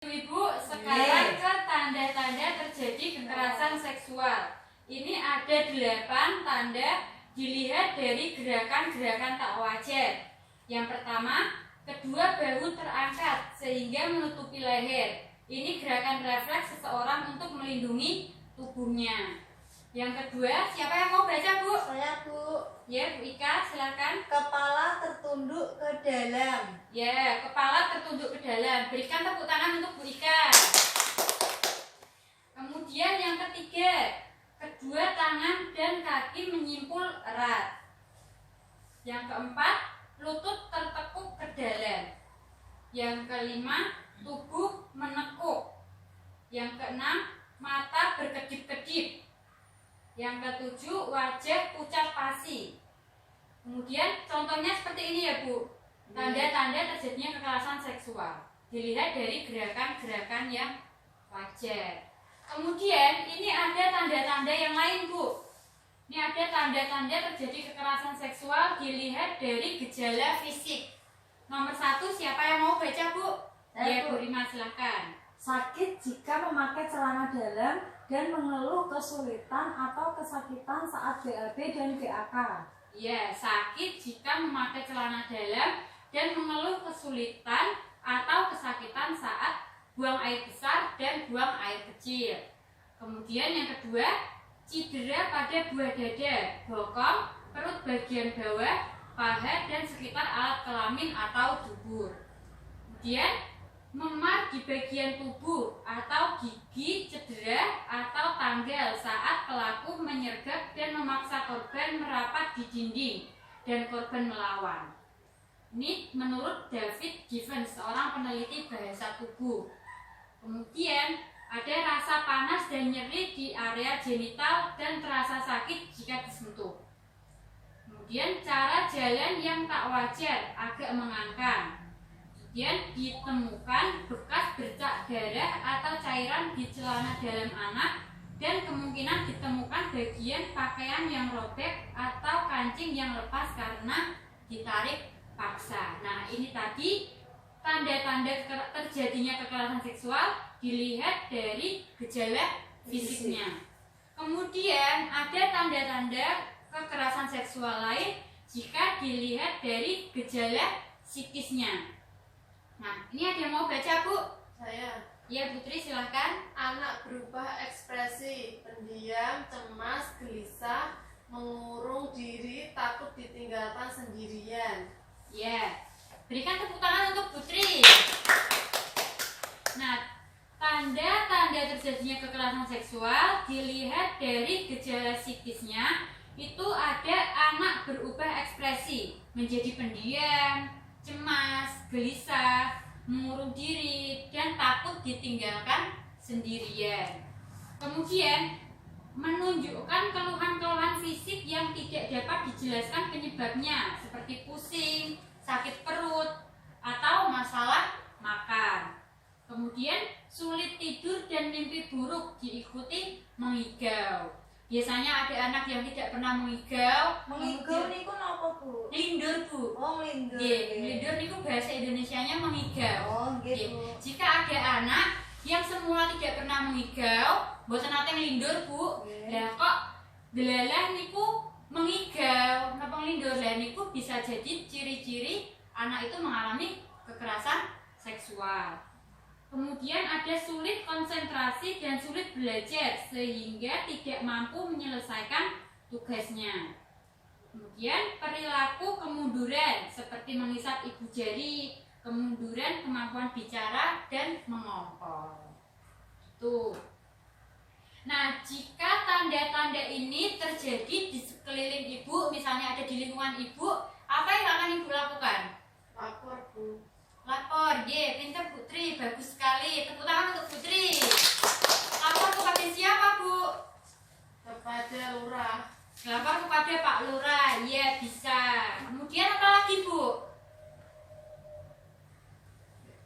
Ibu, sekarang ke tanda-tanda terjadi kekerasan seksual. Ini ada 8 tanda dilihat dari gerakan-gerakan tak wajar. Yang pertama, kedua bahu terangkat sehingga menutupi leher. Ini gerakan refleks seseorang untuk melindungi tubuhnya. Yang kedua, siapa yang mau baca, Bu? Saya, Bu. Ya, Bu Ika, silakan. Kepala tertunduk ke dalam. Ya, kepala tertunduk ke dalam. Berikan tepuk tangan untuk Bu Ika. Kemudian yang ketiga, kedua tangan dan kaki menyimpul erat. Yang keempat, lutut tertekuk ke dalam. Yang kelima, tubuh menekuk. Yang keenam, mata berkedip-kedip. Yang ketujuh, wajah pucat pasi. Kemudian contohnya seperti ini ya, Bu. Tanda-tanda terjadinya kekerasan seksual dilihat dari gerakan-gerakan yang wajar. Kemudian ini ada tanda-tanda yang lain, Bu. Ini ada tanda-tanda terjadi kekerasan seksual dilihat dari gejala fisik. Nomor 1, siapa yang mau baca, Bu? Ya, Bu Rima, silahkan. Sakit jika memakai celana dalam dan mengeluh kesulitan atau kesakitan saat BAB dan BAK. Ya, sakit jika memakai celana dalam dan mengeluh kesulitan atau kesakitan saat buang air besar dan buang air kecil. Kemudian yang kedua, cedera pada buah dada, bokong, perut bagian bawah, paha dan sekitar alat kelamin atau dubur. Kemudian memar di bagian tubuh atau gigi cedera atau tanggal saat pelaku menyergap dan memaksa korban merapat di dinding dan korban melawan. Ini menurut David Givens, seorang peneliti bahasa tubuh. Kemudian ada rasa panas dan nyeri di area genital dan terasa sakit jika disentuh. Kemudian cara jalan yang tak wajar, agak mengangkang. Kemudian ditemukan bekas bercak darah atau cairan di celana dalam anak dan kemungkinan ditemukan bagian pakaian yang robek atau kancing yang lepas karena ditarik paksa. Nah, ini tadi tanda-tanda terjadinya kekerasan seksual dilihat dari gejala fisiknya. Kemudian ada tanda-tanda kekerasan seksual lain jika dilihat dari gejala psikisnya. Nah, ini ada yang mau baca, Bu? Saya. Ya, Putri, silahkan. Anak berubah ekspresi, pendiam, cemas, gelisah, mengurung diri, takut ditinggalkan sendirian. Ya, berikan tepuk tangan untuk Putri. Nah, tanda-tanda terjadinya kekerasan seksual dilihat dari gejala psikisnya. Itu ada anak berubah ekspresi, menjadi pendiam, cemas, gelisah, mengurung diri, dan takut ditinggalkan sendirian. Kemudian menunjukkan keluhan-keluhan fisik yang tidak dapat dijelaskan penyebabnya, seperti pusing, sakit perut, atau masalah makan. Kemudian sulit tidur dan mimpi buruk diikuti mengigau. Biasanya ada anak yang tidak pernah mengigau. Mengigau niku napa, Bu? Lindur, Bu. Oh, lindur. Lindur niku bahasa Indonesianya mengigau. Oh, gitu. Jika ada anak yang semula tidak pernah mengigau, mboten nate nglindur, Bu. Lah kok delalah niku mengigau, napa nglindur? Lah niku bisa jadi ciri-ciri anak itu mengalami kekerasan seksual. Kemudian ada sulit konsentrasi dan sulit belajar sehingga tidak mampu menyelesaikan tugasnya. Kemudian perilaku kemunduran seperti menghisap ibu jari, kemunduran kemampuan bicara dan mengongkol. Tuh. Nah, jika tanda-tanda ini terjadi di sekeliling ibu, misalnya ada di lingkungan ibu, apa yang akan ibu lakukan? Lapor, Bu. Lapor, pintar Putri, bagus sekali. Tepuk tangan untuk Putri. Lapor kepada siapa, Bu? Kepada lurah. Lapor kepada Pak Lurah, ya bisa. Kemudian apa lagi, Bu?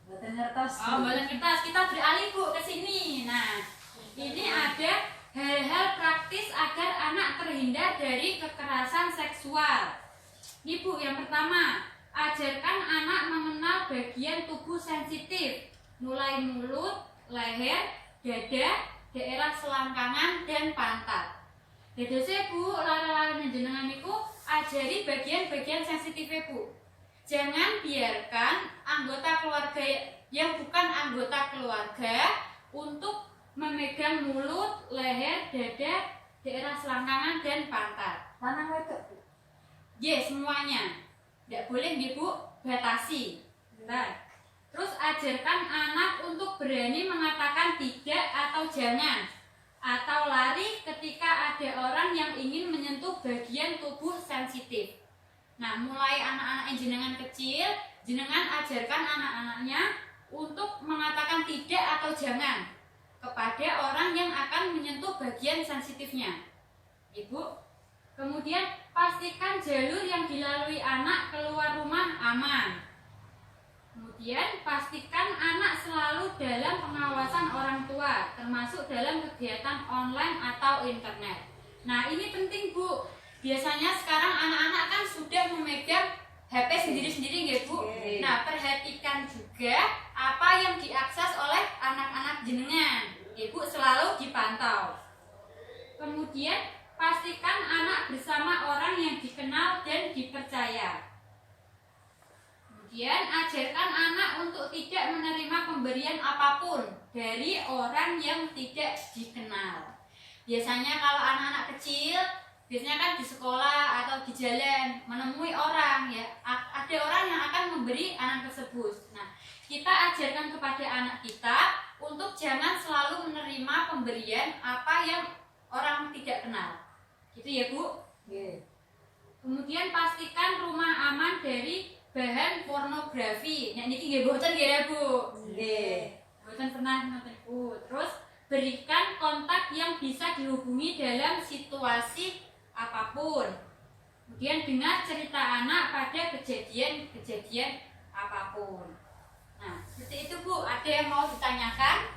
Mboten ngertos. Oh, bola kertas. Kita beralih, Bu, ke sini. Nah, ini ada hal-hal praktis agar anak terhindar dari kekerasan seksual. Ini, Bu, yang pertama, ajarkan anak mengenal bagian tubuh sensitif mulai mulut, leher, dada, daerah selangkangan dan pantat. Dadose Bu, lara-lara jenengan niku ajari bagian-bagian sensitif Bu. Jangan biarkan anggota keluarga yang bukan anggota keluarga untuk memegang mulut, leher, dada, daerah selangkangan dan pantat. Lanang wedok Bu. Yes, semuanya. Tidak boleh Bu, batasi. Bentar. Terus ajarkan anak untuk berani mengatakan tidak atau jangan, atau lari ketika ada orang yang ingin menyentuh bagian tubuh sensitif. Nah, mulai anak-anak yang jenengan kecil, jenengan ajarkan anak-anaknya untuk mengatakan tidak atau jangan kepada orang yang akan menyentuh bagian sensitifnya. Ibu, kemudian pastikan jalur yang dilalui anak keluar rumah aman. Kemudian pastikan anak selalu dalam pengawasan orang tua, termasuk dalam kegiatan online atau internet. Nah, ini penting Bu. Biasanya sekarang anak-anak kan sudah memegang HP sendiri-sendiri ya Bu. Nah, perhatikan juga apa yang diakses oleh anak-anak jenengan. Ibu selalu dipantau. Kemudian pastikan anak bersama orang yang dikenal dan dipercaya. Kemudian ajarkan anak untuk tidak menerima pemberian apapun dari orang yang tidak dikenal. Biasanya kalau anak-anak kecil, biasanya kan di sekolah atau di jalan menemui orang ya, ada orang yang akan memberi anak tersebut. Nah, kita ajarkan kepada anak kita untuk jangan selalu menerima pemberian apa yang orang tidak kenal. Gitu ya Bu? Kemudian pastikan rumah aman dari bahan pornografi. Nah, ini nggih boten nggih ya Bu? Nggih. Boten pernah nonton Bu. Terus berikan kontak yang bisa dihubungi dalam situasi apapun. Kemudian dengar cerita anak pada kejadian-kejadian apapun. Nah, seperti itu Bu. Ada yang mau ditanyakan?